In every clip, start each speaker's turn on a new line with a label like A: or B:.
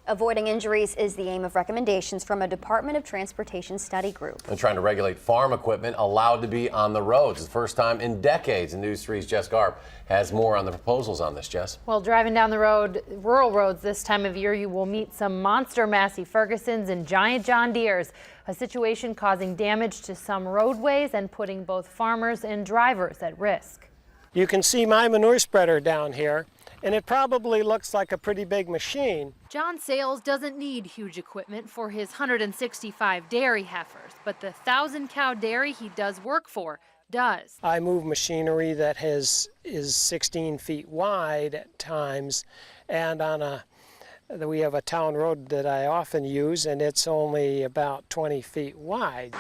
A: Avoiding injuries is the aim of recommendations from a Department of Transportation study group.
B: They're trying to regulate farm equipment allowed to be on the roads. It's the first time in decades. And News 3's Jess Garb has more on the proposals on this, Jess.
C: Well, driving down the road, rural roads this time of year, you will meet some monster Massey Fergusons and giant John Deeres, a situation causing damage to some roadways and putting both farmers and drivers at risk.
D: You can see my manure spreader down here, and it probably looks like a pretty big machine.
C: John Sales doesn't need huge equipment for his 165 dairy heifers, but the 1,000-cow dairy he does work for does.
D: I move machinery that is 16 feet wide at times, and we have a town road that I often use, and it's only about 20 feet wide.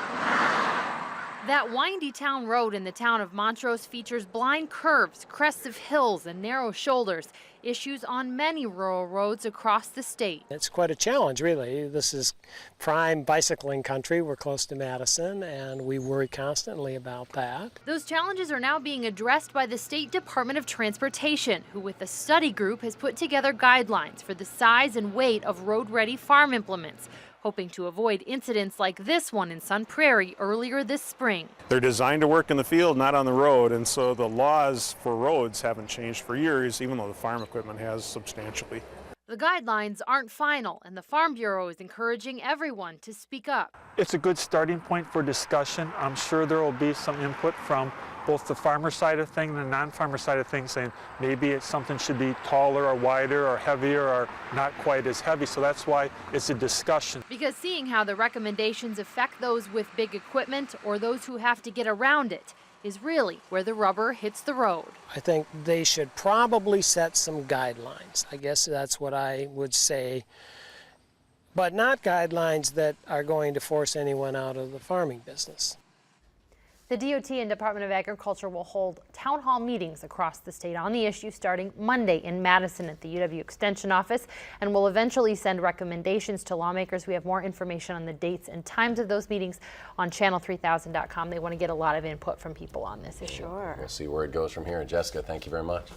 C: That windy town road in the town of Montrose features blind curves, crests of hills, and narrow shoulders, issues on many rural roads across the state.
D: It's quite a challenge, really. This is prime bicycling country. We're close to Madison, and we worry constantly about that.
C: Those challenges are now being addressed by the State Department of Transportation, who with a study group has put together guidelines for the size and weight of road-ready farm implements, hoping to avoid incidents like this one in Sun Prairie earlier this spring.
E: They're designed to work in the field, not on the road, and so the laws for roads haven't changed for years, even though the farm equipment has substantially.
C: The guidelines aren't final, and the Farm Bureau is encouraging everyone to speak up.
F: It's a good starting point for discussion. I'm sure there will be some input from both the farmer side of things and the non-farmer side of things, saying maybe something should be taller or wider or heavier or not quite as heavy. So that's why it's a discussion.
C: Because seeing how the recommendations affect those with big equipment or those who have to get around it is really where the rubber hits the road.
D: I think they should probably set some guidelines. I guess that's what I would say, but not guidelines that are going to force anyone out of the farming business.
C: The DOT and Department of Agriculture will hold town hall meetings across the state on the issue starting Monday in Madison at the UW Extension office, and will eventually send recommendations to lawmakers. We have more information on the dates and times of those meetings on channel3000.com. They want to get a lot of input from people on this issue.
A: Sure.
B: We'll see where it goes from here. And Jessica, thank you very much.